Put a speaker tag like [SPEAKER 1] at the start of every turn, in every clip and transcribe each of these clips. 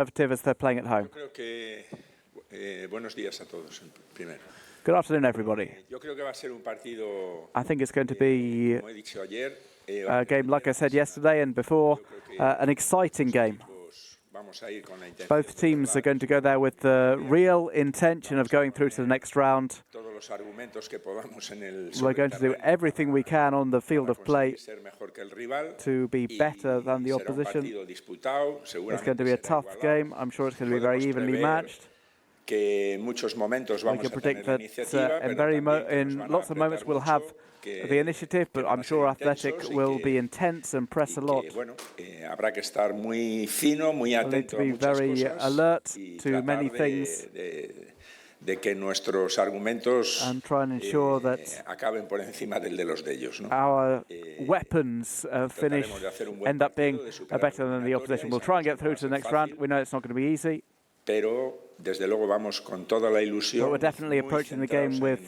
[SPEAKER 1] conservative as they're playing at home.
[SPEAKER 2] Yo creo que buenos días a todos primero.
[SPEAKER 1] Good afternoon, everybody.
[SPEAKER 2] Yo creo que va a ser un partido,
[SPEAKER 1] I think it's going to be
[SPEAKER 2] como he dicho ayer,
[SPEAKER 1] a game, like I said yesterday and before, an exciting game.
[SPEAKER 2] vamos a ir con la intención
[SPEAKER 1] Both teams are going to go there with the real intention of going through to the next round.
[SPEAKER 2] todos los argumentos que podamos en el
[SPEAKER 1] We're going to do everything we can on the field of play
[SPEAKER 2] ser mejor que el rival
[SPEAKER 1] to be better than the
[SPEAKER 2] será un
[SPEAKER 1] opposition.
[SPEAKER 2] partido disputado,
[SPEAKER 1] It's going
[SPEAKER 2] seguramente
[SPEAKER 1] to be a
[SPEAKER 2] será
[SPEAKER 1] tough
[SPEAKER 2] igualado.
[SPEAKER 1] game. I'm sure it's going to be very
[SPEAKER 2] Podemos
[SPEAKER 1] evenly
[SPEAKER 2] prever
[SPEAKER 1] matched.
[SPEAKER 2] que en muchos momentos
[SPEAKER 1] I
[SPEAKER 2] vamos
[SPEAKER 1] can
[SPEAKER 2] a
[SPEAKER 1] predict
[SPEAKER 2] tener la
[SPEAKER 1] that
[SPEAKER 2] iniciativa,
[SPEAKER 1] in,
[SPEAKER 2] pero también que nos
[SPEAKER 1] in
[SPEAKER 2] van a
[SPEAKER 1] lots of moments
[SPEAKER 2] apretar
[SPEAKER 1] we'll have
[SPEAKER 2] mucho, que
[SPEAKER 1] the initiative, but
[SPEAKER 2] van
[SPEAKER 1] I'm
[SPEAKER 2] a ser
[SPEAKER 1] sure Athletic
[SPEAKER 2] intensos y
[SPEAKER 1] will
[SPEAKER 2] que-
[SPEAKER 1] be intense and press a lot.
[SPEAKER 2] que, bueno, habrá que estar muy fino, muy
[SPEAKER 1] We'll need
[SPEAKER 2] atento
[SPEAKER 1] to
[SPEAKER 2] a
[SPEAKER 1] be
[SPEAKER 2] muchas
[SPEAKER 1] very
[SPEAKER 2] cosas
[SPEAKER 1] alert
[SPEAKER 2] y
[SPEAKER 1] to
[SPEAKER 2] tratar
[SPEAKER 1] many things
[SPEAKER 2] de que nuestros argumentos
[SPEAKER 1] and try and ensure that
[SPEAKER 2] acaben por encima del de los de ellos, ¿no?
[SPEAKER 1] our weapons finish
[SPEAKER 2] trataremos de hacer un buen
[SPEAKER 1] end up being
[SPEAKER 2] partido, de superar
[SPEAKER 1] better than the
[SPEAKER 2] eliminatoria
[SPEAKER 1] opposition.
[SPEAKER 2] y
[SPEAKER 1] We'll try and get
[SPEAKER 2] sabemos
[SPEAKER 1] through
[SPEAKER 2] que
[SPEAKER 1] to the
[SPEAKER 2] no va a
[SPEAKER 1] next
[SPEAKER 2] ser
[SPEAKER 1] round.
[SPEAKER 2] fácil.
[SPEAKER 1] We know it's not going to be easy,
[SPEAKER 2] Pero desde luego vamos con toda la ilusión,
[SPEAKER 1] but we're definitely
[SPEAKER 2] muy
[SPEAKER 1] approaching the
[SPEAKER 2] centrados
[SPEAKER 1] game with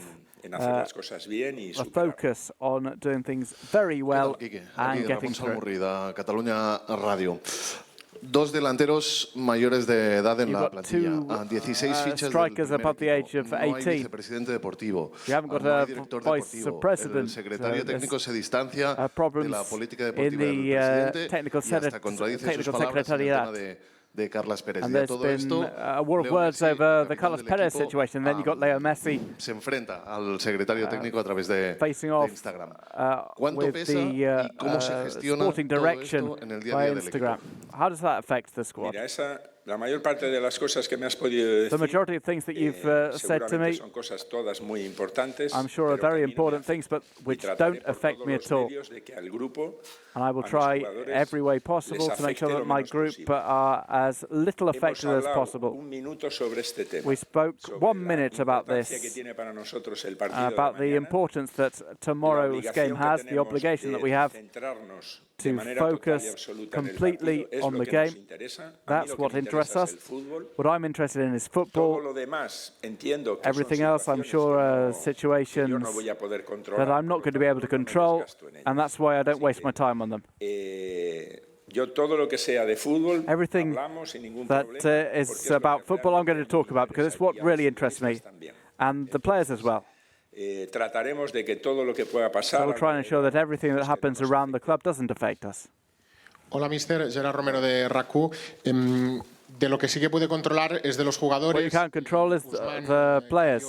[SPEAKER 2] en hacer las cosas bien y
[SPEAKER 1] a
[SPEAKER 2] superar.
[SPEAKER 1] focus on doing things very well
[SPEAKER 3] Quique,
[SPEAKER 1] and
[SPEAKER 3] aquí
[SPEAKER 1] getting
[SPEAKER 3] Ramón
[SPEAKER 1] through.
[SPEAKER 3] Salmurrida, Cataluña Radio. Dos delanteros mayores de edad en
[SPEAKER 1] You've
[SPEAKER 3] la
[SPEAKER 1] got
[SPEAKER 3] plantilla.
[SPEAKER 1] two,
[SPEAKER 3] 16 fichas del
[SPEAKER 1] strikers
[SPEAKER 3] primer
[SPEAKER 1] above the
[SPEAKER 3] equipo.
[SPEAKER 1] age of
[SPEAKER 3] No hay
[SPEAKER 1] 18.
[SPEAKER 3] vicepresidente deportivo.
[SPEAKER 1] You haven't got
[SPEAKER 3] No hay
[SPEAKER 1] a
[SPEAKER 3] director
[SPEAKER 1] vice
[SPEAKER 3] deportivo.
[SPEAKER 1] president.
[SPEAKER 3] El secretario
[SPEAKER 1] There's,
[SPEAKER 3] técnico se distancia
[SPEAKER 1] problems
[SPEAKER 3] de la política
[SPEAKER 1] in
[SPEAKER 3] deportiva del
[SPEAKER 1] the
[SPEAKER 3] presidente
[SPEAKER 1] technical
[SPEAKER 3] y hasta contradice sus
[SPEAKER 1] technical
[SPEAKER 3] palabras en el tema
[SPEAKER 1] secretariat.
[SPEAKER 3] de Carlas Pérez.
[SPEAKER 1] And
[SPEAKER 3] Y a
[SPEAKER 1] there's
[SPEAKER 3] todo
[SPEAKER 1] been
[SPEAKER 3] esto,
[SPEAKER 1] a war of
[SPEAKER 3] Leo
[SPEAKER 1] words
[SPEAKER 3] Messi,
[SPEAKER 1] over
[SPEAKER 3] el
[SPEAKER 1] the
[SPEAKER 3] capitán
[SPEAKER 1] Carlos
[SPEAKER 3] del
[SPEAKER 1] Perez
[SPEAKER 3] equipo,
[SPEAKER 1] situation. Then you got Leo Messi
[SPEAKER 3] se enfrenta al secretario técnico a través de
[SPEAKER 1] facing off
[SPEAKER 3] Instagram.
[SPEAKER 1] uh,
[SPEAKER 3] ¿Cuánto
[SPEAKER 1] with
[SPEAKER 3] pesa
[SPEAKER 1] the
[SPEAKER 3] y cómo se gestiona
[SPEAKER 1] sporting
[SPEAKER 3] todo
[SPEAKER 1] direction
[SPEAKER 3] esto en el día a
[SPEAKER 1] by
[SPEAKER 3] día del
[SPEAKER 1] Instagram?
[SPEAKER 3] equipo?
[SPEAKER 1] How does that affect the squad?
[SPEAKER 2] Mira, la mayor parte de las cosas que me has podido
[SPEAKER 1] The
[SPEAKER 2] decir
[SPEAKER 1] majority of things that you've said to
[SPEAKER 2] seguramente
[SPEAKER 1] me,
[SPEAKER 2] son cosas todas muy importantes,
[SPEAKER 1] I'm sure are
[SPEAKER 2] pero
[SPEAKER 1] very
[SPEAKER 2] que a mí no me
[SPEAKER 1] important
[SPEAKER 2] afectan.
[SPEAKER 1] things, but
[SPEAKER 2] Y
[SPEAKER 1] which
[SPEAKER 2] trataré
[SPEAKER 1] don't
[SPEAKER 2] por
[SPEAKER 1] affect
[SPEAKER 2] todos
[SPEAKER 1] me
[SPEAKER 2] los
[SPEAKER 1] at all.
[SPEAKER 2] medios de que al grupo,
[SPEAKER 1] And I will
[SPEAKER 2] a mis
[SPEAKER 1] try
[SPEAKER 2] jugadores,
[SPEAKER 1] every way
[SPEAKER 2] les
[SPEAKER 1] possible to make sure
[SPEAKER 2] afecte
[SPEAKER 1] that
[SPEAKER 2] lo
[SPEAKER 1] my
[SPEAKER 2] menos
[SPEAKER 1] group
[SPEAKER 2] posible.
[SPEAKER 1] are as little
[SPEAKER 2] Hemos
[SPEAKER 1] affected as
[SPEAKER 2] hablado
[SPEAKER 1] possible.
[SPEAKER 2] un minuto sobre este tema.
[SPEAKER 1] We spoke
[SPEAKER 2] sobre
[SPEAKER 1] 1
[SPEAKER 2] la
[SPEAKER 1] minute about
[SPEAKER 2] importancia que
[SPEAKER 1] this,
[SPEAKER 2] tiene para nosotros el partido de
[SPEAKER 1] about the
[SPEAKER 2] mañana,
[SPEAKER 1] importance that
[SPEAKER 2] la
[SPEAKER 1] tomorrow's
[SPEAKER 2] obligación
[SPEAKER 1] game
[SPEAKER 2] que
[SPEAKER 1] has, the
[SPEAKER 2] tenemos
[SPEAKER 1] obligation
[SPEAKER 2] de
[SPEAKER 1] that we have
[SPEAKER 2] centrarnos de
[SPEAKER 1] to
[SPEAKER 2] manera total y
[SPEAKER 1] focus
[SPEAKER 2] absoluta en el
[SPEAKER 1] completely
[SPEAKER 2] partido, es
[SPEAKER 1] on
[SPEAKER 2] lo
[SPEAKER 1] the
[SPEAKER 2] que nos
[SPEAKER 1] game.
[SPEAKER 2] interesa. A mí
[SPEAKER 1] That's
[SPEAKER 2] lo que
[SPEAKER 1] what
[SPEAKER 2] me
[SPEAKER 1] interests
[SPEAKER 2] interesa
[SPEAKER 1] us.
[SPEAKER 2] es el fútbol.
[SPEAKER 1] What I'm interested in is
[SPEAKER 2] Todo
[SPEAKER 1] football.
[SPEAKER 2] lo demás entiendo que
[SPEAKER 1] Everything
[SPEAKER 2] son
[SPEAKER 1] else, I'm
[SPEAKER 2] situaciones
[SPEAKER 1] sure,
[SPEAKER 2] que yo no
[SPEAKER 1] situations
[SPEAKER 2] voy a poder
[SPEAKER 1] that
[SPEAKER 2] controlar,
[SPEAKER 1] I'm not
[SPEAKER 2] por
[SPEAKER 1] going to
[SPEAKER 2] lo
[SPEAKER 1] be able to
[SPEAKER 2] tanto, no me
[SPEAKER 1] control,
[SPEAKER 2] desgasto en ellas.
[SPEAKER 1] and that's why I don't
[SPEAKER 2] Así
[SPEAKER 1] waste
[SPEAKER 2] que,
[SPEAKER 1] my time on them.
[SPEAKER 2] Yo todo lo que sea de fútbol,
[SPEAKER 1] Everything
[SPEAKER 2] hablamos sin ningún
[SPEAKER 1] that
[SPEAKER 2] problema, porque
[SPEAKER 1] is
[SPEAKER 2] es lo que
[SPEAKER 1] about football I'm going to
[SPEAKER 2] realmente
[SPEAKER 1] talk
[SPEAKER 2] me
[SPEAKER 1] about, because it's
[SPEAKER 2] interesa,
[SPEAKER 1] what
[SPEAKER 2] y a
[SPEAKER 1] really
[SPEAKER 2] los
[SPEAKER 1] interests me,
[SPEAKER 2] futbolistas también.
[SPEAKER 1] and the players as well.
[SPEAKER 2] Trataremos de que todo lo que pueda pasar
[SPEAKER 1] So we'll try and ensure that everything that happens around the club doesn't affect us.
[SPEAKER 4] Hola, mister. Gerard Romero de RACU. De lo que sí que puede controlar es de los jugadores.
[SPEAKER 1] What you can't control is the players.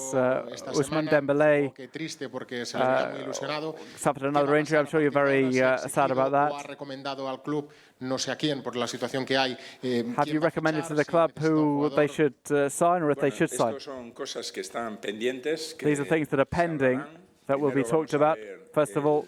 [SPEAKER 1] Ousmane Dembélé
[SPEAKER 4] Qué triste porque se le veía muy ilusionado.
[SPEAKER 1] suffered another injury. I'm sure you're very sad about
[SPEAKER 4] O ha
[SPEAKER 1] that.
[SPEAKER 4] recomendado al club no sé a quién por la situación que hay.
[SPEAKER 1] Have you recommended to the club who they should sign or if they should sign?
[SPEAKER 2] Estos son cosas que están pendientes. Que
[SPEAKER 1] These are things that are pending that will be
[SPEAKER 2] Primero
[SPEAKER 1] talked
[SPEAKER 2] vamos a
[SPEAKER 1] about.
[SPEAKER 2] ver
[SPEAKER 1] First of all,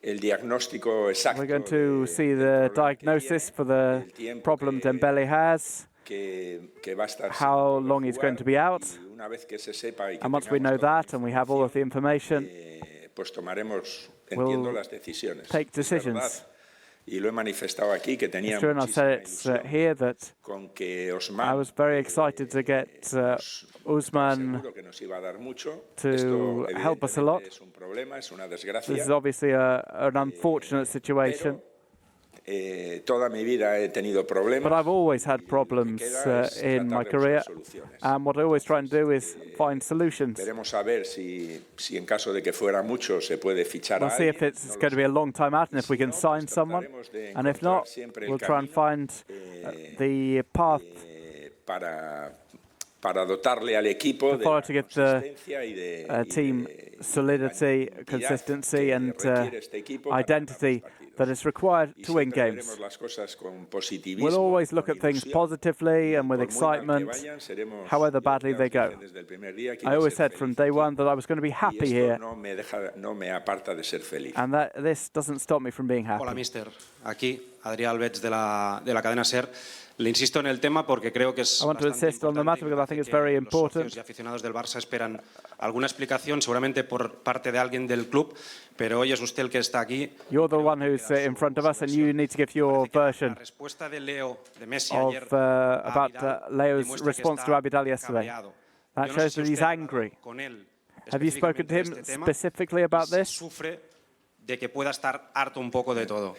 [SPEAKER 2] el diagnóstico exacto
[SPEAKER 1] we're going to see the diagnosis for the problem Dembélé has,
[SPEAKER 2] que va a estar
[SPEAKER 1] how
[SPEAKER 2] sin
[SPEAKER 1] long
[SPEAKER 2] poder
[SPEAKER 1] he's going
[SPEAKER 2] jugar,
[SPEAKER 1] to be out,
[SPEAKER 2] y una vez que se sepa y que
[SPEAKER 1] and once we
[SPEAKER 2] tengamos
[SPEAKER 1] know
[SPEAKER 2] toda la
[SPEAKER 1] that and we have all of the information,
[SPEAKER 2] pues tomaremos,
[SPEAKER 1] we'll
[SPEAKER 2] entiendo, las decisiones.
[SPEAKER 1] take
[SPEAKER 2] Es verdad,
[SPEAKER 1] decisions.
[SPEAKER 2] y lo he manifestado aquí, que tenía
[SPEAKER 1] It's true, and I've said
[SPEAKER 2] muchísima
[SPEAKER 1] it
[SPEAKER 2] ilusión
[SPEAKER 1] here that
[SPEAKER 2] con que
[SPEAKER 1] I
[SPEAKER 2] Ousmane,
[SPEAKER 1] was very excited to get Ousmane
[SPEAKER 2] seguro que nos iba a dar mucho.
[SPEAKER 1] to
[SPEAKER 2] Esto,
[SPEAKER 1] help us a lot.
[SPEAKER 2] evidentemente, es un problema, es una
[SPEAKER 1] This
[SPEAKER 2] desgracia.
[SPEAKER 1] is obviously an unfortunate situation,
[SPEAKER 2] Toda mi vida he tenido problemas.
[SPEAKER 1] but I've always had problems in my career, and what I always try and do is find solutions.
[SPEAKER 2] Veremos a ver si en caso de que fuera mucho se puede fichar
[SPEAKER 1] We'll
[SPEAKER 2] a
[SPEAKER 1] see if
[SPEAKER 2] alguien.
[SPEAKER 1] it's going to be a long time out and if we can sign someone, and if not, we'll try and find the path
[SPEAKER 2] para dotarle al equipo
[SPEAKER 1] to
[SPEAKER 2] de
[SPEAKER 1] follow
[SPEAKER 2] la
[SPEAKER 1] to get
[SPEAKER 2] consistencia y de
[SPEAKER 1] team solidity, consistency, and identity that is required to win games. We'll always look at things positively and with excitement, however badly they go. I always said from day one that I was going to be happy here, and that this doesn't stop me from being happy.
[SPEAKER 5] Hola, mister. Aquí, Adrià Albets de la cadena SER. Le insisto en el tema porque creo que es
[SPEAKER 1] I want to
[SPEAKER 5] bastante
[SPEAKER 1] insist on the matter because I think it's very
[SPEAKER 5] los
[SPEAKER 1] important.
[SPEAKER 5] socios y aficionados del Barça esperan alguna explicación, seguramente por parte de alguien del club, pero hoy es usted el que está aquí.
[SPEAKER 1] You're the one who's in front of us, and you need to give your version
[SPEAKER 5] La respuesta de Leo, de Messi
[SPEAKER 1] of
[SPEAKER 5] ayer
[SPEAKER 1] about Leo's
[SPEAKER 5] demuestra que
[SPEAKER 1] response
[SPEAKER 5] está
[SPEAKER 1] to Abidal yesterday.
[SPEAKER 5] cabreado.
[SPEAKER 1] That
[SPEAKER 5] Yo no sé
[SPEAKER 1] shows
[SPEAKER 5] si
[SPEAKER 1] that he's
[SPEAKER 5] usted ha hablado
[SPEAKER 1] angry.
[SPEAKER 5] con él
[SPEAKER 1] Have you spoken to him
[SPEAKER 5] específicamente de este tema,
[SPEAKER 1] specifically about this?
[SPEAKER 5] Sufre de que pueda estar harto un poco de todo.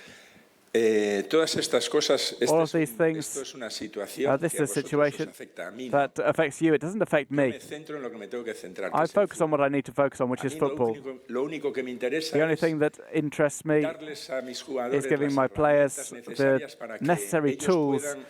[SPEAKER 2] Todas estas cosas,
[SPEAKER 1] All of these
[SPEAKER 2] esto
[SPEAKER 1] things,
[SPEAKER 2] es una situación
[SPEAKER 1] this
[SPEAKER 2] que a
[SPEAKER 1] is a
[SPEAKER 2] vosotros
[SPEAKER 1] situation
[SPEAKER 2] os afecta a mí, ¿no?
[SPEAKER 1] that affects you. It doesn't affect
[SPEAKER 2] Yo
[SPEAKER 1] me.
[SPEAKER 2] me centro en lo que me tengo que centrar, que
[SPEAKER 1] I
[SPEAKER 2] es el
[SPEAKER 1] focus on what I need to focus on, which
[SPEAKER 2] A
[SPEAKER 1] is
[SPEAKER 2] mí
[SPEAKER 1] football.
[SPEAKER 2] lo único que me interesa
[SPEAKER 1] The only
[SPEAKER 2] es
[SPEAKER 1] thing that interests me
[SPEAKER 2] darles a mis
[SPEAKER 1] is
[SPEAKER 2] jugadores
[SPEAKER 1] giving
[SPEAKER 2] las
[SPEAKER 1] my players
[SPEAKER 2] herramientas
[SPEAKER 1] the
[SPEAKER 2] necesarias para que
[SPEAKER 1] necessary
[SPEAKER 2] ellos
[SPEAKER 1] tools
[SPEAKER 2] puedan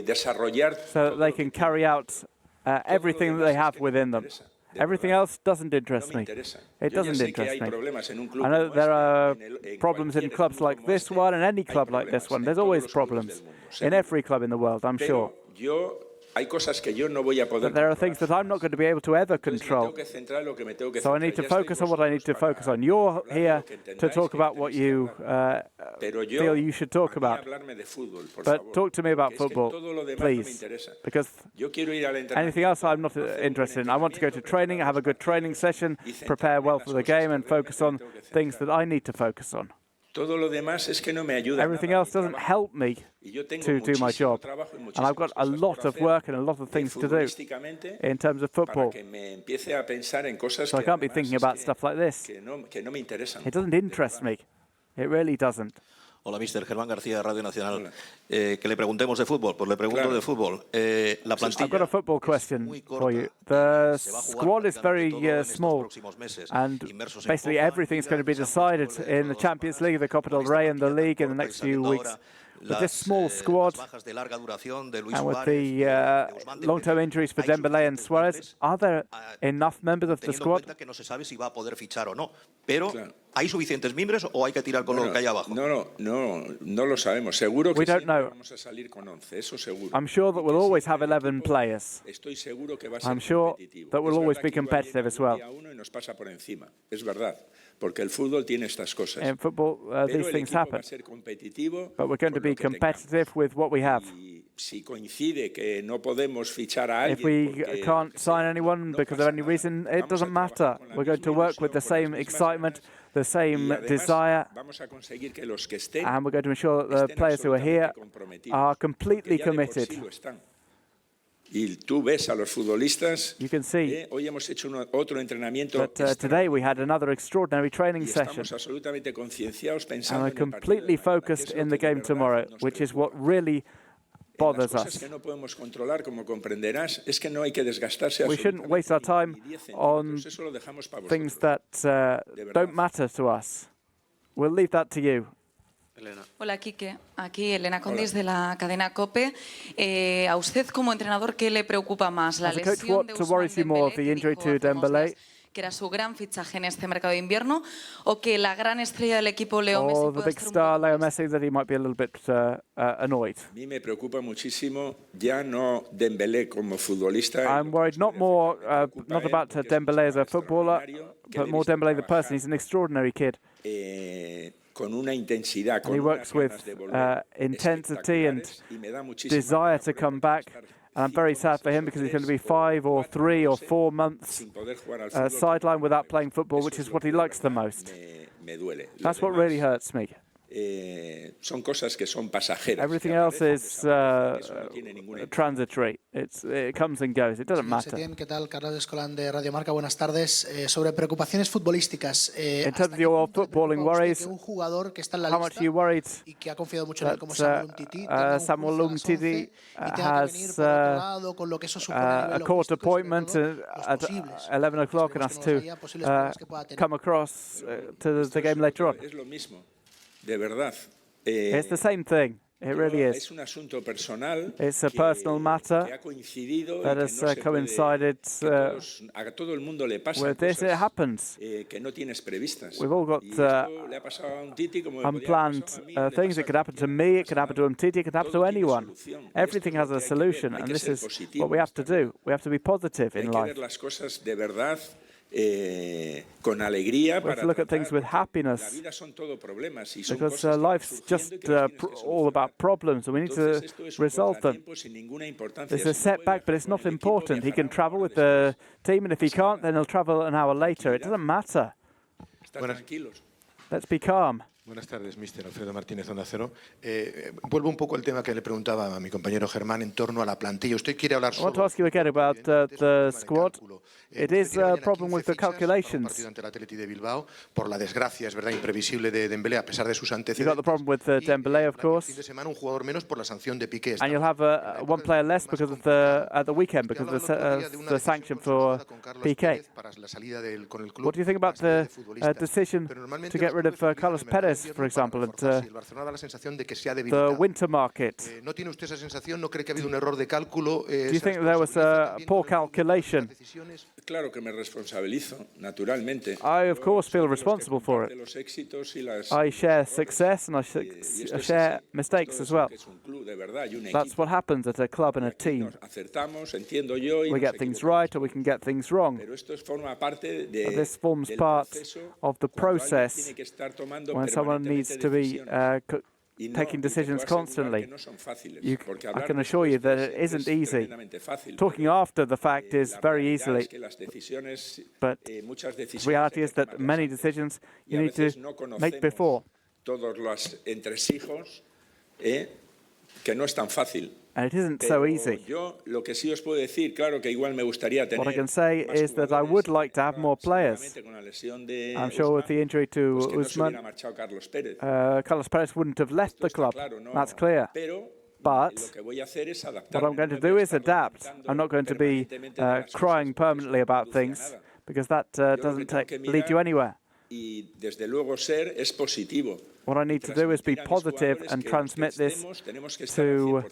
[SPEAKER 2] desarrollar
[SPEAKER 1] so that
[SPEAKER 2] todo
[SPEAKER 1] they
[SPEAKER 2] lo que
[SPEAKER 1] can
[SPEAKER 2] tienen.
[SPEAKER 1] carry out
[SPEAKER 2] Todo lo
[SPEAKER 1] everything that
[SPEAKER 2] demás
[SPEAKER 1] they
[SPEAKER 2] es
[SPEAKER 1] have
[SPEAKER 2] que no me
[SPEAKER 1] within them.
[SPEAKER 2] interesa, de
[SPEAKER 1] Everything
[SPEAKER 2] verdad.
[SPEAKER 1] else doesn't
[SPEAKER 2] No
[SPEAKER 1] interest
[SPEAKER 2] me
[SPEAKER 1] me.
[SPEAKER 2] interesa.
[SPEAKER 1] It
[SPEAKER 2] Yo ya
[SPEAKER 1] doesn't
[SPEAKER 2] sé que
[SPEAKER 1] interest
[SPEAKER 2] hay
[SPEAKER 1] me.
[SPEAKER 2] problemas en un
[SPEAKER 1] I
[SPEAKER 2] club
[SPEAKER 1] know
[SPEAKER 2] como
[SPEAKER 1] there are
[SPEAKER 2] en
[SPEAKER 1] problems in
[SPEAKER 2] cualquier
[SPEAKER 1] clubs
[SPEAKER 2] club
[SPEAKER 1] like
[SPEAKER 2] como
[SPEAKER 1] this one and any
[SPEAKER 2] hay
[SPEAKER 1] club like this
[SPEAKER 2] problemas
[SPEAKER 1] one.
[SPEAKER 2] en
[SPEAKER 1] There's
[SPEAKER 2] todos
[SPEAKER 1] always
[SPEAKER 2] los clubes
[SPEAKER 1] problems
[SPEAKER 2] del mundo,
[SPEAKER 1] in
[SPEAKER 2] seguro.
[SPEAKER 1] every club in the world, I'm sure.
[SPEAKER 2] Pero hay cosas que yo no voy a poder
[SPEAKER 1] But there are
[SPEAKER 2] controlar.
[SPEAKER 1] things that I'm not going to be able to ever
[SPEAKER 2] Entonces me
[SPEAKER 1] control.
[SPEAKER 2] tengo que centrar en lo que me tengo que
[SPEAKER 1] So I
[SPEAKER 2] centrar.
[SPEAKER 1] need to
[SPEAKER 2] Ya estáis
[SPEAKER 1] focus on what I need to
[SPEAKER 2] vosotros
[SPEAKER 1] focus
[SPEAKER 2] para
[SPEAKER 1] on. You're
[SPEAKER 2] hablar de
[SPEAKER 1] here
[SPEAKER 2] lo que
[SPEAKER 1] to
[SPEAKER 2] entendáis
[SPEAKER 1] talk
[SPEAKER 2] que
[SPEAKER 1] about what
[SPEAKER 2] tenéis que
[SPEAKER 1] you
[SPEAKER 2] hablar. Pero yo,
[SPEAKER 1] feel you should talk
[SPEAKER 2] a mí
[SPEAKER 1] about.
[SPEAKER 2] hablarme de fútbol, por
[SPEAKER 1] But
[SPEAKER 2] favor,
[SPEAKER 1] talk to me about
[SPEAKER 2] porque es que
[SPEAKER 1] football,
[SPEAKER 2] todo lo demás no me
[SPEAKER 1] please,
[SPEAKER 2] interesa.
[SPEAKER 1] because
[SPEAKER 2] Yo quiero ir al entrenamiento,
[SPEAKER 1] anything else I'm not
[SPEAKER 2] hacer un buen
[SPEAKER 1] interested in. I want to go to training, have a good training session,
[SPEAKER 2] y centrarme
[SPEAKER 1] prepare
[SPEAKER 2] en
[SPEAKER 1] well
[SPEAKER 2] las
[SPEAKER 1] for the
[SPEAKER 2] cosas
[SPEAKER 1] game,
[SPEAKER 2] que
[SPEAKER 1] and focus on
[SPEAKER 2] realmente me tengo que
[SPEAKER 1] things that
[SPEAKER 2] centrar.
[SPEAKER 1] I need to focus on.
[SPEAKER 2] Todo lo demás es que no me ayuda
[SPEAKER 1] Everything
[SPEAKER 2] nada a
[SPEAKER 1] else
[SPEAKER 2] mi
[SPEAKER 1] doesn't
[SPEAKER 2] trabajo.
[SPEAKER 1] help me
[SPEAKER 2] Y yo tengo
[SPEAKER 1] to do my
[SPEAKER 2] muchísimo
[SPEAKER 1] job.
[SPEAKER 2] trabajo y
[SPEAKER 1] And I've got
[SPEAKER 2] muchísimas
[SPEAKER 1] a
[SPEAKER 2] cosas
[SPEAKER 1] lot
[SPEAKER 2] por
[SPEAKER 1] of
[SPEAKER 2] hacer,
[SPEAKER 1] work and a lot of things to do
[SPEAKER 2] futbolísticamente,
[SPEAKER 1] in terms of
[SPEAKER 2] para
[SPEAKER 1] football.
[SPEAKER 2] que me empiece a pensar en cosas
[SPEAKER 1] So I
[SPEAKER 2] que
[SPEAKER 1] can't be
[SPEAKER 2] además
[SPEAKER 1] thinking
[SPEAKER 2] es
[SPEAKER 1] about stuff like this.
[SPEAKER 2] que no me interesan.
[SPEAKER 1] It doesn't interest me. It really doesn't.
[SPEAKER 6] Hola, mister. Germán García, Radio Nacional. Que le preguntemos de fútbol. Pues le pregunto de fútbol. La plantilla
[SPEAKER 1] I've got a football question for you. The squad is very small, and basically everything is going to be decided in the Champions League, the Copa del Rey, and the league in the next few weeks. With this small squad, and with the long-term injuries for Dembélé and Suarez, are there enough members of the squad?
[SPEAKER 6] que no se sabe si va a poder fichar o no. Pero, ¿hay suficientes miembros o hay que tirar con lo que hay abajo?
[SPEAKER 2] No lo sabemos. Seguro que siempre vamos a salir con 11, eso seguro.
[SPEAKER 1] I'm sure that we'll always have 11 players.
[SPEAKER 2] Estoy seguro que va a ser
[SPEAKER 1] I'm sure
[SPEAKER 2] competitivo.
[SPEAKER 1] that we'll
[SPEAKER 2] Es
[SPEAKER 1] always
[SPEAKER 2] verdad
[SPEAKER 1] be
[SPEAKER 2] que igual
[SPEAKER 1] competitive as well.
[SPEAKER 2] llega uno y nos pasa por encima. Es verdad, porque el fútbol tiene estas cosas.
[SPEAKER 1] In football,
[SPEAKER 2] Pero
[SPEAKER 1] these
[SPEAKER 2] el
[SPEAKER 1] things
[SPEAKER 2] equipo va
[SPEAKER 1] happen.
[SPEAKER 2] a ser competitivo
[SPEAKER 1] But we're going to
[SPEAKER 2] con lo
[SPEAKER 1] be
[SPEAKER 2] que tengamos.
[SPEAKER 1] competitive with what we have.
[SPEAKER 2] Y si coincide que no podemos fichar a
[SPEAKER 1] If
[SPEAKER 2] alguien
[SPEAKER 1] we
[SPEAKER 2] porque,
[SPEAKER 1] can't sign anyone because of any reason, it doesn't matter. We're going to work with the same excitement, the same desire,
[SPEAKER 2] vamos a conseguir que los que estén
[SPEAKER 1] and we're going to ensure that the players who are here are completely committed.
[SPEAKER 2] Y tú ves a los futbolistas.
[SPEAKER 1] You can see
[SPEAKER 2] Hoy hemos hecho otro entrenamiento.
[SPEAKER 1] that today we had another extraordinary training session,
[SPEAKER 2] Estamos absolutamente concienciados
[SPEAKER 1] and
[SPEAKER 2] pensando
[SPEAKER 1] we're
[SPEAKER 2] en el partido de
[SPEAKER 1] completely
[SPEAKER 2] mañana, que
[SPEAKER 1] focused
[SPEAKER 2] es lo
[SPEAKER 1] in the
[SPEAKER 2] que de
[SPEAKER 1] game
[SPEAKER 2] verdad
[SPEAKER 1] tomorrow,
[SPEAKER 2] nos
[SPEAKER 1] which is
[SPEAKER 2] preocupa.
[SPEAKER 1] what really
[SPEAKER 2] Las
[SPEAKER 1] bothers
[SPEAKER 2] cosas
[SPEAKER 1] us.
[SPEAKER 2] que no podemos controlar, como comprenderás, es que no hay que desgastarse
[SPEAKER 1] We shouldn't waste our time
[SPEAKER 2] ni 10 centímetros.
[SPEAKER 1] on
[SPEAKER 2] Eso lo dejamos para
[SPEAKER 1] things
[SPEAKER 2] vosotros.
[SPEAKER 1] that don't matter to us. We'll leave that to you.
[SPEAKER 7] Hola, Quique. Aquí Elena Condis de la cadena COPE. A usted como entrenador, ¿qué le preocupa más? ¿La
[SPEAKER 1] As a coach,
[SPEAKER 7] lesión de
[SPEAKER 1] what worries you more,
[SPEAKER 7] Dembélé,
[SPEAKER 1] the
[SPEAKER 7] que
[SPEAKER 1] injury
[SPEAKER 7] dijo
[SPEAKER 1] to
[SPEAKER 7] hace unos
[SPEAKER 1] Dembélé,
[SPEAKER 7] días que era su gran fichaje en este mercado de invierno, o que la gran estrella del equipo, Leo Messi,
[SPEAKER 1] or the
[SPEAKER 7] pueda
[SPEAKER 1] big
[SPEAKER 7] estar un
[SPEAKER 1] star
[SPEAKER 7] poco
[SPEAKER 1] Leo
[SPEAKER 7] molesta?
[SPEAKER 1] Messi, that he might be a little bit annoyed?
[SPEAKER 2] A mí me preocupa muchísimo ya no Dembélé como futbolista.
[SPEAKER 1] I'm worried not more, not about Dembélé as a footballer, but more Dembélé the person. He's an extraordinary kid.
[SPEAKER 2] Con una intensidad,
[SPEAKER 1] And he
[SPEAKER 2] con
[SPEAKER 1] works
[SPEAKER 2] unas
[SPEAKER 1] with
[SPEAKER 2] ganas de volver
[SPEAKER 1] intensity and
[SPEAKER 2] espectaculares, y me da muchísima
[SPEAKER 1] desire
[SPEAKER 2] pena
[SPEAKER 1] to
[SPEAKER 2] porque
[SPEAKER 1] come
[SPEAKER 2] tenemos
[SPEAKER 1] back.
[SPEAKER 2] que estar
[SPEAKER 1] And I'm very
[SPEAKER 2] 5
[SPEAKER 1] sad for
[SPEAKER 2] meses
[SPEAKER 1] him
[SPEAKER 2] o
[SPEAKER 1] because he's going to be
[SPEAKER 2] 3
[SPEAKER 1] 5 or
[SPEAKER 2] 4,
[SPEAKER 1] 3
[SPEAKER 2] no
[SPEAKER 1] or
[SPEAKER 2] sé,
[SPEAKER 1] 4 months
[SPEAKER 2] sin poder jugar al fútbol.
[SPEAKER 1] sidelined without playing football, which
[SPEAKER 2] Eso
[SPEAKER 1] is
[SPEAKER 2] es
[SPEAKER 1] what
[SPEAKER 2] lo
[SPEAKER 1] he
[SPEAKER 2] que de
[SPEAKER 1] likes the
[SPEAKER 2] verdad
[SPEAKER 1] most.
[SPEAKER 2] me duele. Lo
[SPEAKER 1] That's what
[SPEAKER 2] demás,
[SPEAKER 1] really hurts me.
[SPEAKER 2] son cosas que son pasajeras.
[SPEAKER 1] Everything
[SPEAKER 2] que
[SPEAKER 1] else
[SPEAKER 2] aparecen,
[SPEAKER 1] is
[SPEAKER 2] desaparecen, eso no tiene ninguna importancia.
[SPEAKER 1] transitory. It comes and goes. It doesn't
[SPEAKER 8] Quique
[SPEAKER 1] matter.
[SPEAKER 8] Setién, ¿qué tal? Carlos Escolán de Radio Marca, buenas tardes. Sobre preocupaciones futbolísticas.
[SPEAKER 1] In
[SPEAKER 8] ¿Hasta
[SPEAKER 1] terms of
[SPEAKER 8] qué
[SPEAKER 1] your
[SPEAKER 8] punto le
[SPEAKER 1] footballing
[SPEAKER 8] preocupa a usted
[SPEAKER 1] worries,
[SPEAKER 8] que un jugador que está en la
[SPEAKER 1] how much
[SPEAKER 8] lista
[SPEAKER 1] are you worried
[SPEAKER 8] y que ha confiado mucho en él
[SPEAKER 1] that
[SPEAKER 8] como Samuel Umtiti
[SPEAKER 1] Samuel Umtiti
[SPEAKER 8] y tenga que venir
[SPEAKER 1] has
[SPEAKER 8] por otro lado con lo que eso supone a
[SPEAKER 1] a
[SPEAKER 8] nivel
[SPEAKER 1] court
[SPEAKER 8] logístico y sobre
[SPEAKER 1] appointment
[SPEAKER 8] todo los
[SPEAKER 1] at
[SPEAKER 8] posibles
[SPEAKER 1] 11 o'clock and
[SPEAKER 8] problemas
[SPEAKER 1] has
[SPEAKER 8] que nos
[SPEAKER 1] to
[SPEAKER 8] haya, posibles problemas que pueda tener?
[SPEAKER 1] come across to the game later on?
[SPEAKER 2] Es lo mismo, de verdad.
[SPEAKER 1] It's the same thing. It really is.
[SPEAKER 2] Es un asunto personal.
[SPEAKER 1] It's a personal matter
[SPEAKER 2] que ha coincidido
[SPEAKER 1] that
[SPEAKER 2] y que
[SPEAKER 1] has
[SPEAKER 2] no se
[SPEAKER 1] coincided
[SPEAKER 2] puede, a todo el mundo le pasa
[SPEAKER 1] with this. It
[SPEAKER 2] cosas,
[SPEAKER 1] happens.
[SPEAKER 2] que no tienes previstas.
[SPEAKER 1] We've all got
[SPEAKER 2] Y esto le ha pasado a Umtiti como me podía haber
[SPEAKER 1] unplanned
[SPEAKER 2] pasado a mí, le
[SPEAKER 1] things.
[SPEAKER 2] pasa
[SPEAKER 1] It could
[SPEAKER 2] a
[SPEAKER 1] happen to
[SPEAKER 2] cualquiera,
[SPEAKER 1] me,
[SPEAKER 2] le
[SPEAKER 1] it could
[SPEAKER 2] pasa
[SPEAKER 1] happen to Umtiti, it could happen to
[SPEAKER 2] Todo tiene
[SPEAKER 1] anyone.
[SPEAKER 2] solución. Y
[SPEAKER 1] Everything
[SPEAKER 2] esto es
[SPEAKER 1] has
[SPEAKER 2] lo
[SPEAKER 1] a
[SPEAKER 2] que hay que ver.
[SPEAKER 1] solution,
[SPEAKER 2] Hay
[SPEAKER 1] and
[SPEAKER 2] que
[SPEAKER 1] this
[SPEAKER 2] ser
[SPEAKER 1] is
[SPEAKER 2] positivo,
[SPEAKER 1] what we have to
[SPEAKER 2] está claro.
[SPEAKER 1] do. We have to be positive
[SPEAKER 2] Hay
[SPEAKER 1] in
[SPEAKER 2] que
[SPEAKER 1] life.
[SPEAKER 2] ver las cosas de verdad con alegría
[SPEAKER 1] We have
[SPEAKER 2] para
[SPEAKER 1] to look at things
[SPEAKER 2] tratar,
[SPEAKER 1] with
[SPEAKER 2] porque la
[SPEAKER 1] happifness,
[SPEAKER 2] vida son todo problemas y son
[SPEAKER 1] because
[SPEAKER 2] cosas que van
[SPEAKER 1] life's
[SPEAKER 2] surgiendo
[SPEAKER 1] just
[SPEAKER 2] y que las tienes que
[SPEAKER 1] all
[SPEAKER 2] solucionar.
[SPEAKER 1] about problems, and we need
[SPEAKER 2] Entonces,
[SPEAKER 1] to
[SPEAKER 2] esto es un
[SPEAKER 1] resolve them.
[SPEAKER 2] contratiempo sin ninguna importancia.
[SPEAKER 1] There's a
[SPEAKER 2] Si no puede
[SPEAKER 1] setback, but
[SPEAKER 2] viajar
[SPEAKER 1] it's
[SPEAKER 2] con
[SPEAKER 1] not
[SPEAKER 2] el equipo,
[SPEAKER 1] important. He
[SPEAKER 2] viajará
[SPEAKER 1] can
[SPEAKER 2] una
[SPEAKER 1] travel
[SPEAKER 2] hora
[SPEAKER 1] with the
[SPEAKER 2] después.
[SPEAKER 1] team, and if he can't, then he'll travel an hour later. It doesn't matter.
[SPEAKER 2] Estar tranquilos.
[SPEAKER 1] Let's be calm.
[SPEAKER 9] Buenas tardes, mister Alfredo Martínez, Onda Cero. Vuelvo un poco al tema que le preguntaba a mi compañero Germán en torno a la plantilla. Usted quiere hablar
[SPEAKER 1] I want to
[SPEAKER 9] solo
[SPEAKER 1] ask you again about the squad. It is a problem with the calculations.
[SPEAKER 9] partido ante el Athletic de Bilbao por la desgracia, es verdad, imprevisible de Dembélé a pesar de sus
[SPEAKER 1] You've
[SPEAKER 9] antecedentes.
[SPEAKER 1] got the problem with Dembélé, of course.
[SPEAKER 9] Fin de semana un jugador menos por la sanción de Piqué.
[SPEAKER 1] And you'll have one player less because of at the weekend because of the sanction for PK. What do you think about the decision to get rid of Carlos Perez, for example, and the winter market?
[SPEAKER 9] ¿No tiene usted esa sensación? ¿No cree que ha habido un error de cálculo?
[SPEAKER 1] Do you think there was a poor calculation?
[SPEAKER 2] Claro que me responsabilizo, naturalmente.
[SPEAKER 1] I, of course, feel responsible for it. I share success and I share mistakes as well. That's what happens at a club and a team. We get things right or we can get things wrong. But this forms part of the process when someone needs to be taking decisions constantly. I can assure you that it isn't easy. Talking after the fact is very easily, but the reality is that many decisions you need to make before. And it isn't so easy. What I can say is that I would like to have more players. I'm sure with the injury to Usman, Carlos Perez wouldn't have left the club. That's clear. But what I'm going to do is adapt. I'm not going to be crying permanently about things because that doesn't lead you anywhere. What I need to do is be positive and transmit this to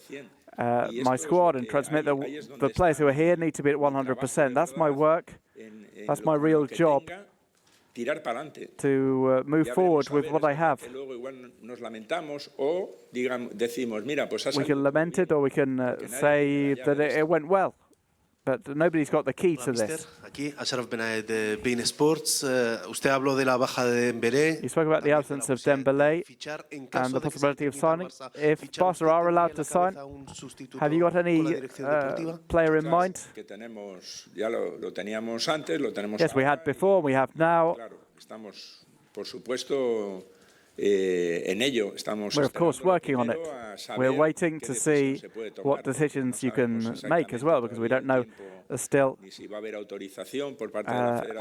[SPEAKER 1] my squad and transmit the players who are here need to be at 100%. That's my work. That's my real job, to move forward with what I have. We can lament it or we can say that it went well. But nobody's got the key to this.
[SPEAKER 10] Aquí, Ashraf Benaed de Bein Sports. Usted habló de la baja de Dembélé.
[SPEAKER 1] You spoke about the absence of Dembélé and the possibility of signing. If Barca are allowed to sign, have you got any player in mind? Yes, we had before, we have now. We're of course working on it. We're waiting to see what decisions you can make as well, because we don't know still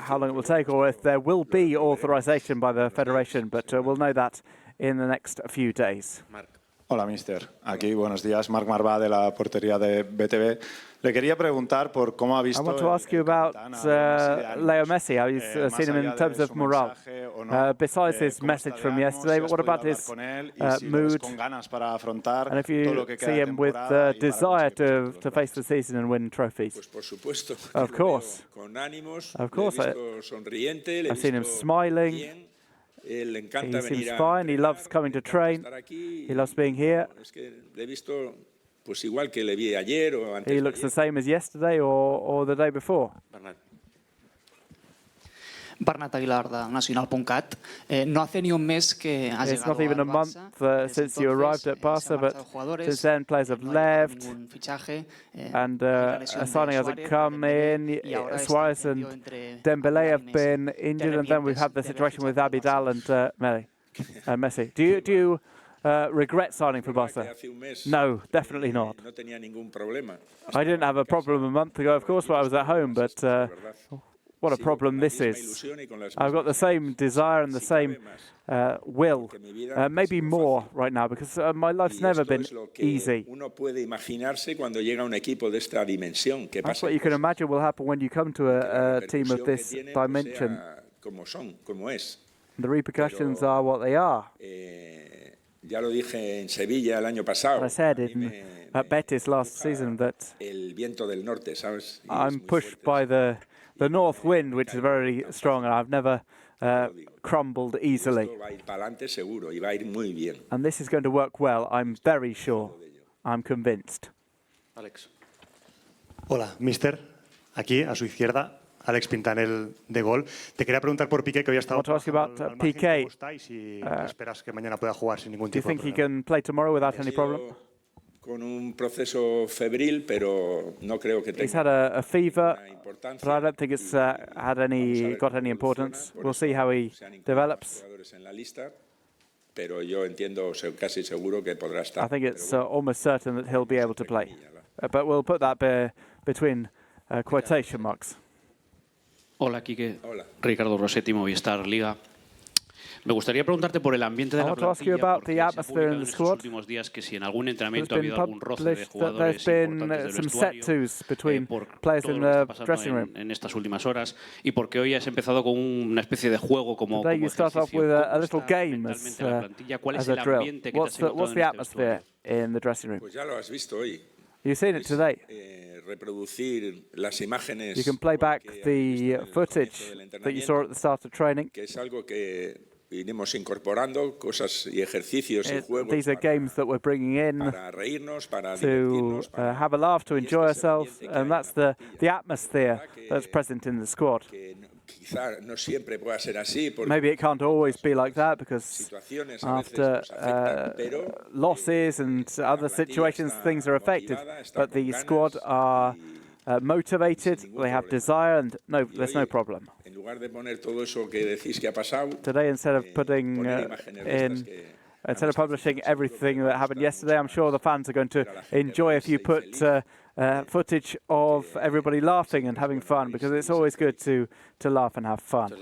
[SPEAKER 1] how long it will take or if there will be authorization by the Federation, but we'll know that in the next few days.
[SPEAKER 11] Hola, mister. Aquí, buenos días. Marc Marvá, de la portería de BTV. Le quería preguntar por cómo ha visto...
[SPEAKER 1] I want to ask you about Leo Messi, how you've seen him in terms of morale. Besides his message from yesterday, but what about his mood? And if you see him with desire to face the season and win trophies? Of course. Of course. I've seen him smiling. He seems fine. He loves coming to train. He loves being here. He looks the same as yesterday or the day before.
[SPEAKER 12] Bernat Aguilar de Nacional.cat. No hace ni un mes que ha
[SPEAKER 1] It's not even a month since you arrived at Barca, but since then players have left and a signing hasn't come in. Suarez and Dembélé have been injured, and then we've had the situation with Abidal and Messi. Do you regret signing for Barca? No, definitely not. I didn't have a problem a month ago, of course, while I was at home, but what a problem this is. I've got the same desire and the same will, maybe more right now, because my life's never been easy. That's what you can imagine will happen when you come to a team of this dimension. The repercussions are what they are. I said at Betis last season that I'm pushed by the north wind, which is very strong, and I've never crumbled easily. And this is going to work well, I'm very sure. I'm convinced.
[SPEAKER 13] Alex. Hola, mister. Aquí, a su izquierda, Alex Pintanel de Gol. Te quería preguntar por Piqué, que hoy ha estado trabajando al margen. ¿Cómo está y si esperas que mañana pueda jugar sin ningún tipo de problema?
[SPEAKER 1] Do you think he can play tomorrow without any problem?
[SPEAKER 2] Con un proceso febril, pero no creo que tenga.
[SPEAKER 1] He's had a fever, but I don't think it's got any importance. We'll see how he develops.
[SPEAKER 2] pero yo entiendo, casi seguro que podrá estar.
[SPEAKER 1] I think it's almost certain that he'll be able to play. But we'll put that between quotation marks.
[SPEAKER 14] Hola, Quique. Hola. Ricardo Rossetti, Movistar Liga. Me gustaría preguntarte por el ambiente de la plantilla, porque se ha publicado en estos últimos días que si en algún entrenamiento ha habido algún roce de jugadores importantes del vestuario, por todo lo que está pasando en estas últimas horas, y porque hoy has empezado con una especie de juego como ejercicio. ¿Cómo está mentalmente la plantilla? ¿Cuál es el ambiente que te has encontrado en este vestuario?
[SPEAKER 2] Pues ya lo has visto hoy.
[SPEAKER 1] You've seen it today.
[SPEAKER 2] Reproducir las imágenes.
[SPEAKER 1] You can play back the footage that you saw at the start of training.
[SPEAKER 2] Que es algo que iremos incorporando, cosas y ejercicios y juegos.
[SPEAKER 1] These are games that we're bringing in
[SPEAKER 2] para reírnos, para
[SPEAKER 1] to have a laugh, to enjoy ourselves, and that's the atmosphere that's present in the squad.
[SPEAKER 2] Quizá no siempre pueda ser así,
[SPEAKER 1] maybe it can't always be like that because after losses and other situations, things are affected. But the squad are motivated, they have desire, and no, there's no problem. Today, instead of putting instead of publishing everything that happened yesterday, I'm sure the fans are going to enjoy if you put footage of everybody laughing and having fun, because it's always good to laugh and have fun.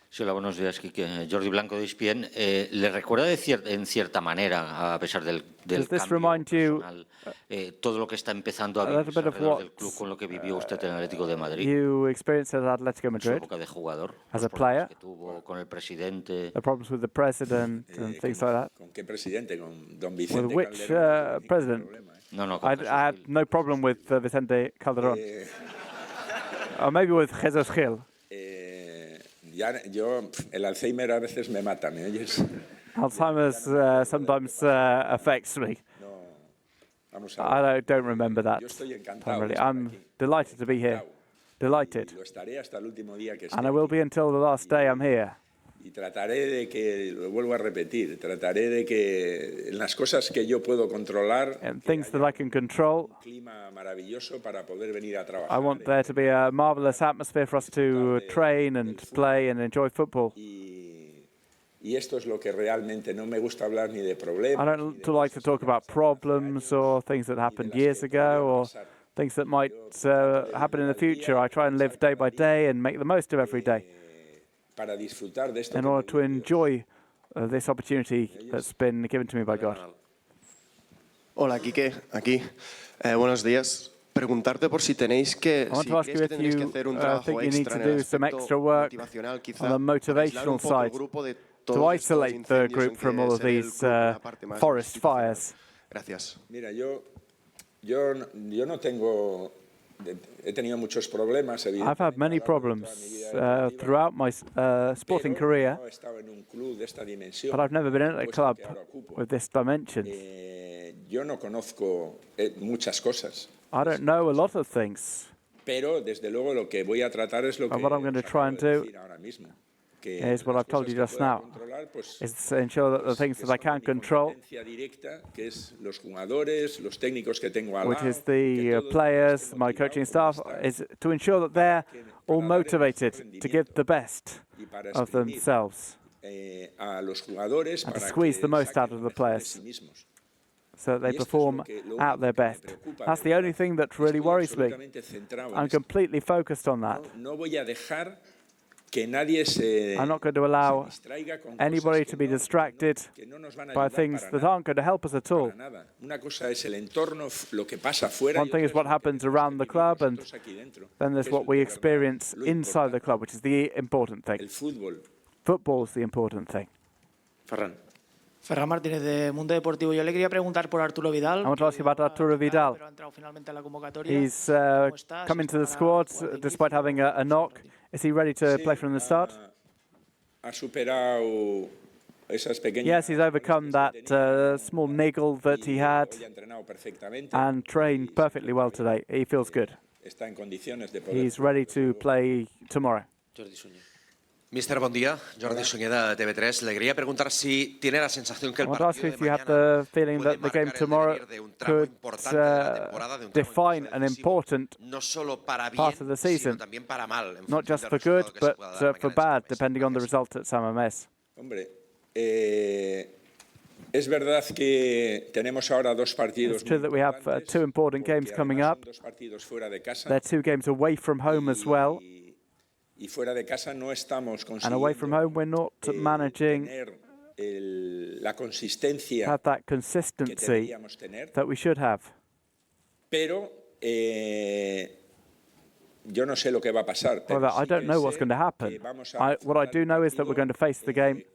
[SPEAKER 15] Sí, hola, buenos días, Quique. Jordi Blanco de ESPN. ¿Le recuerda en cierta manera, a pesar del cambio personal, todo lo que está empezando a vivir alrededor del club con lo que vivió usted en el Atlético de Madrid?
[SPEAKER 1] You experienced at Athletic Madrid
[SPEAKER 15] su época de jugador,
[SPEAKER 1] as a player,
[SPEAKER 15] que tuvo con el presidente,
[SPEAKER 1] the problems with the president and things like that.
[SPEAKER 2] ¿Con qué presidente? ¿Con don Vicente
[SPEAKER 1] With which president?
[SPEAKER 15] No,
[SPEAKER 1] I had no problem with Vicente Calderón. Or maybe with Jesus Gil.
[SPEAKER 2] El Alzheimer a veces me mata, ¿me oyes?
[SPEAKER 1] Alzheimer's sometimes affects me. I don't remember that. Really. I'm delighted to be here. Delighted. And I will be until the last day I'm here.
[SPEAKER 2] Y trataré de que, lo vuelvo a repetir, trataré de que en las cosas que yo puedo controlar,
[SPEAKER 1] things that I can control,
[SPEAKER 2] un clima maravilloso para poder venir a trabajar.
[SPEAKER 1] I want there to be a marvelous atmosphere for us to train and play and enjoy football.
[SPEAKER 2] Y esto es lo que realmente no me gusta hablar ni de problemas.
[SPEAKER 1] I don't like to talk about problems or things that happened years ago or things that might happen in the future. I try and live day by day and make the most of every day, in order to enjoy this opportunity that's been given to me by God.
[SPEAKER 16] Hola, Quique, aquí. Buenos días. Preguntarte por si tenéis que,
[SPEAKER 1] I want to ask you if you think you need to do some extra work on the motivational side to isolate the group from all of these forest fires.
[SPEAKER 16] Gracias.
[SPEAKER 2] Mira, yo no tengo... He tenido muchos problemas,
[SPEAKER 1] I've had many problems throughout my sporting career, but I've never been in a club with this dimension.
[SPEAKER 2] Yo no conozco muchas cosas.
[SPEAKER 1] I don't know a lot of things.
[SPEAKER 2] Pero desde luego lo que voy a tratar es lo que
[SPEAKER 1] what I'm going to try and do is what I've told you just now, is to ensure that the things that I can control, which is the players, my coaching staff, is to ensure that they're all motivated to give the best of themselves and to squeeze the most out of the players so that they perform at their best. That's the only thing that really worries me. I'm completely focused on that. I'm not going to allow anybody to be distracted by things that aren't going to help us at all. One thing is what happens around the club, and then there's what we experience inside the club, which is the important thing. Football is the important thing.
[SPEAKER 17] Ferran Martínez de Mundo Deportivo. Yo le quería preguntar por Arturo Vidal.
[SPEAKER 1] I want to ask you about Arturo Vidal. He's come into the squad despite having a knock. Is he ready to play from the start? Yes, he's overcome that small niggle that he had and trained perfectly well today. He feels good. He's ready to play tomorrow.
[SPEAKER 18] Mister, buen día. Jordi Suñeda, TV3. Le quería preguntar si tiene la sensación que el partido de
[SPEAKER 1] mañana puede marcar el could define an important part of the season, not just for good, but for bad, depending on the result at San Mamés.
[SPEAKER 2] Es verdad que tenemos ahora dos partidos.
[SPEAKER 1] It's true that we have two important games coming up.
[SPEAKER 2] Dos partidos fuera de casa.
[SPEAKER 1] They're two games away from home as well.
[SPEAKER 2] Y fuera de casa no estamos
[SPEAKER 1] And away from home, we're not managing
[SPEAKER 2] la consistencia
[SPEAKER 1] have that consistency that we should have.
[SPEAKER 2] Pero yo no sé lo que va a pasar.
[SPEAKER 1] Well, I don't know what's going to happen. What I do know is that we're going to face the game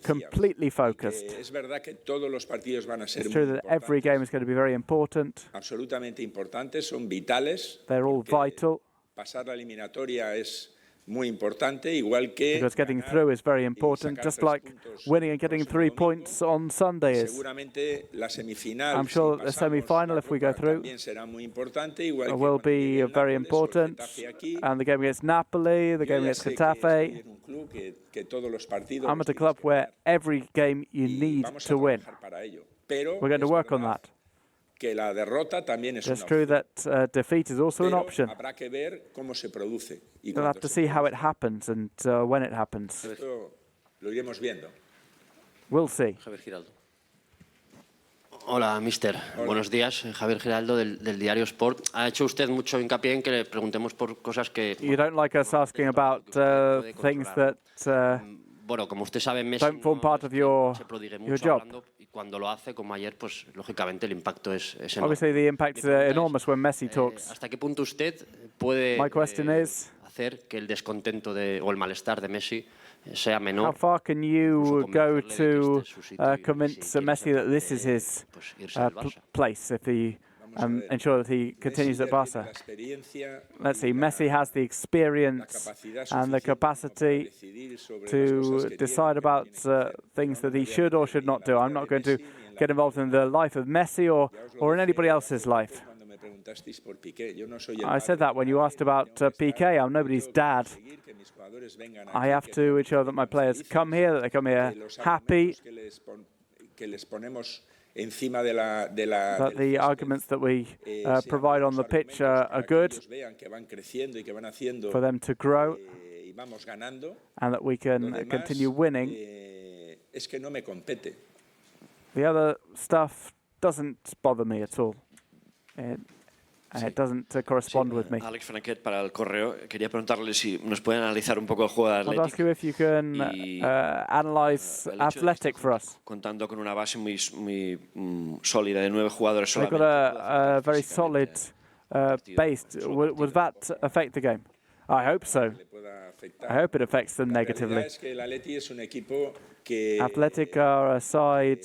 [SPEAKER 1] completely focused.
[SPEAKER 2] Es verdad que todos los partidos van a ser
[SPEAKER 1] It's true that every game is going to be very important.
[SPEAKER 2] Absolutamente importantes, son vitales.
[SPEAKER 1] They're all vital.
[SPEAKER 2] Pasar la eliminatoria es muy importante, igual que
[SPEAKER 1] because getting through is very important, just like winning and getting 3 points on Sunday is.
[SPEAKER 2] Seguramente la semifinal,
[SPEAKER 1] I'm sure the semi-final, if we go through,
[SPEAKER 2] también será muy importante, igual que
[SPEAKER 1] will be very important. And the game against Napoli, the game against Getafe. I'm at a club where every game you need to win. We're going to work on that.
[SPEAKER 2] Que la derrota también es
[SPEAKER 1] it's true that defeat is also an option.
[SPEAKER 2] Habrá que ver cómo se produce.
[SPEAKER 1] We'll have to see how it happens and when it happens.
[SPEAKER 2] Esto lo iremos viendo.
[SPEAKER 1] We'll see.
[SPEAKER 19] Javier Giraldo. Hola, mister. Hola. Buenos días. Javier Giraldo del diario Sport. Ha hecho usted mucho hincapié en que le preguntemos por cosas que...
[SPEAKER 1] You don't like us asking about things that
[SPEAKER 19] bueno, como usted sabe, Messi
[SPEAKER 1] don't form part of your job.
[SPEAKER 19] Y cuando lo hace, como ayer, pues lógicamente el impacto es enorme.
[SPEAKER 1] Obviously, the impact is enormous when Messi talks.
[SPEAKER 19] ¿Hasta qué punto usted puede hacer que el descontento o el malestar de Messi sea menor?
[SPEAKER 1] How far can you go to convince Messi that this is his place if he ensure that he continues at Barca? Let's see, Messi has the experience and the capacity to decide about things that he should or should not do. I'm not going to get involved in the life of Messi or in anybody else's life. I said that when you asked about Piqué. I'm nobody's dad. I have to ensure that my players come here, that they come here happy. That the arguments that we provide on the pitch are good for them to grow and that we can continue winning. The other stuff doesn't bother me at all. And it doesn't correspond with me.
[SPEAKER 20] Alex Franquet para El Correo. Quería preguntarle si nos pueden analizar un poco el juego de Athletic.
[SPEAKER 1] I'll ask you if you can analyze Athletic for us.
[SPEAKER 20] Contando con una base muy sólida de 9 jugadores
[SPEAKER 1] solamente. They've got a very solid base. Would that affect the game? I hope so. I hope it affects them negatively. Athletic are a side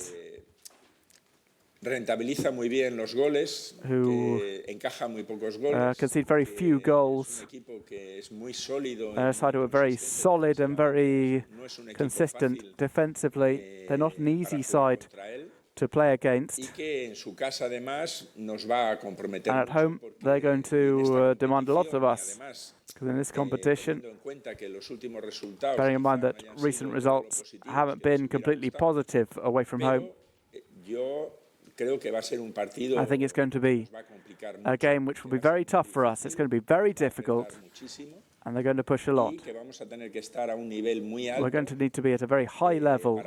[SPEAKER 2] rentabiliza muy bien los goles, encaja muy pocos goles.
[SPEAKER 1] Concede very few goals. A side who are very solid and very consistent defensively. They're not an easy side to play against.
[SPEAKER 2] And
[SPEAKER 1] at home, they're going to demand a lot of us. Because in this competition, bearing in mind that recent results haven't been completely positive away from home, I think it's going to be a game which will be very tough for us. It's going to be very difficult, and they're going to push a lot. We're going to need to be at a very high level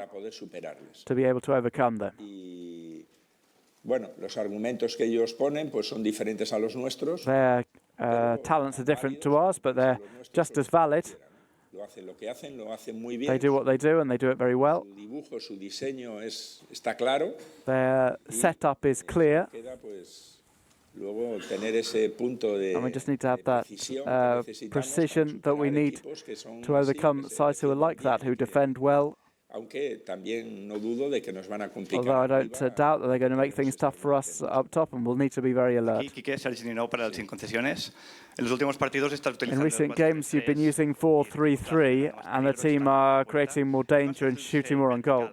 [SPEAKER 1] to be able to overcome them.
[SPEAKER 2] Bueno, los argumentos que ellos ponen pues son diferentes a los nuestros.
[SPEAKER 1] Their talents are different to ours, but they're just as valid. They do what they do, and they do it very well. Their setup is clear. And we just need to have that precision that we need to overcome sides who are like that, who defend well. Although I don't doubt that they're going to make things tough for us up top, and we'll need to be very alert. In recent games, you've been using 4-3-3, and the team are creating more danger and shooting more on goal.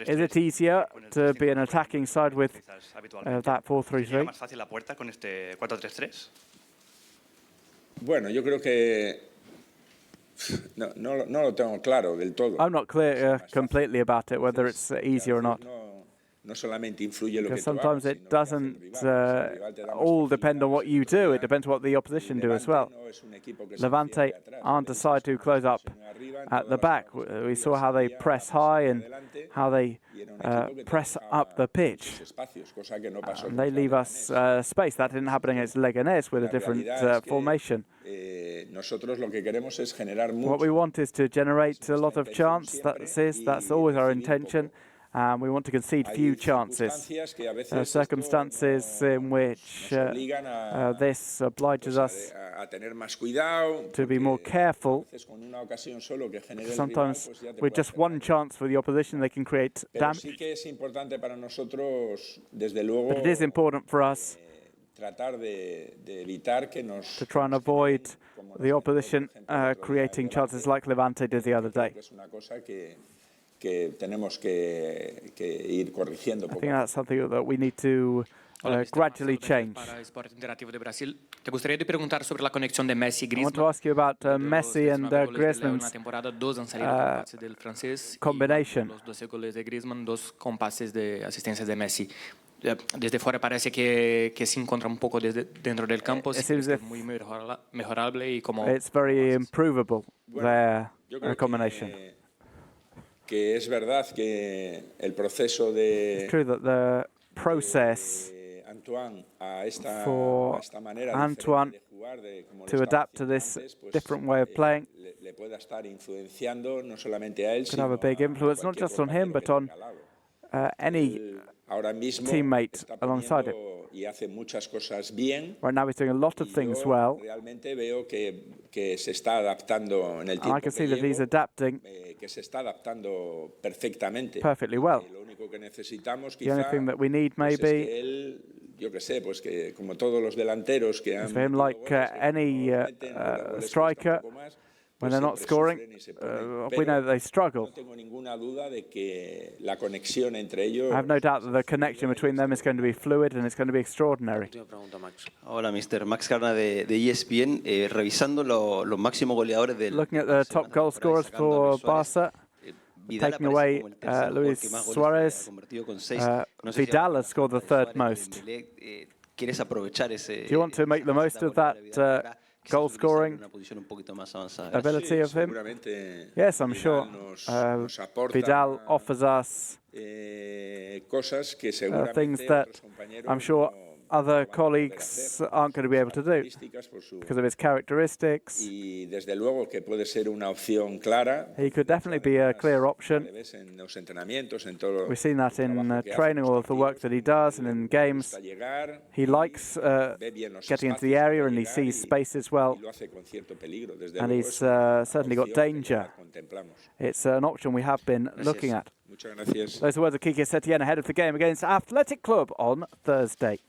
[SPEAKER 1] Is it easier to be an attacking side with that 4-3-3?
[SPEAKER 2] Bueno, yo creo que no lo tengo claro del todo.
[SPEAKER 1] I'm not clear completely about it, whether it's easier or not.
[SPEAKER 2] no solamente influye lo que
[SPEAKER 1] Because
[SPEAKER 2] tú
[SPEAKER 1] sometimes
[SPEAKER 2] hagas,
[SPEAKER 1] it doesn't all depend on what you do, it depends what the opposition do as well. Levante aren't a side to close up at the back. We saw how they press high and how they press up the pitch. And they leave us space. That didn't happen against Leganés with a different formation. What we want is to generate a lot of chance. That's always our intention. We want to concede few chances. Circumstances in which this obliges us to be more careful. Sometimes with just one chance for the opposition, they can create damage. But it is important for us to try and avoid the opposition creating chances like Levante did the other day. I think that's something that we need to gradually change. I want to ask you about Messi and Griezmann's combination.
[SPEAKER 21] Desde fuera parece que se encuentra un poco dentro del campo, sí, es muy mejorable y como
[SPEAKER 1] it's very improvable, their combination.
[SPEAKER 2] Que es verdad que el proceso de
[SPEAKER 1] It's true that the process
[SPEAKER 2] Antoine a esta manera
[SPEAKER 1] Antoine
[SPEAKER 2] de jugar,
[SPEAKER 1] to adapt to this different way of playing
[SPEAKER 2] le pueda estar influenciando no solamente a él,
[SPEAKER 1] could have a big influence not just on him but on any teammate alongside him.
[SPEAKER 2] Y hace muchas cosas bien.
[SPEAKER 1] Right now he's doing a lot of things well.
[SPEAKER 2] Realmente veo que se está adaptando en el tiempo
[SPEAKER 1] I can see that he's adapting
[SPEAKER 2] que se está adaptando perfectamente.
[SPEAKER 1] Perfectly well.
[SPEAKER 2] Lo único que necesitamos
[SPEAKER 1] The only thing that we need maybe
[SPEAKER 2] es que él, yo que sé, pues que como todos los delanteros que han
[SPEAKER 1] for him like any striker when they're not scoring, we know that they struggle. I have no doubt that the connection between them is going to be fluid and it's going to be extraordinary.
[SPEAKER 22] Hola, Mr. Max Carna de ESPN. Revisando los máximos goleadores del...
[SPEAKER 1] Looking at the top goal scorers for Barca, taking away Luis Suarez, Vidal has scored the third most. Do you want to make the most of that goal scoring ability of him? Yes, I'm sure. Vidal offers us things that I'm sure other colleagues aren't going to be able to do because of his characteristics. He could definitely be a clear option. We've seen that in training, all of the work that he does, and in games. He likes getting into the area and he sees space as well. And he's certainly got danger. It's an option we have been looking at. Those are words of Quique Setién ahead of the game against Athletic Club on Thursday.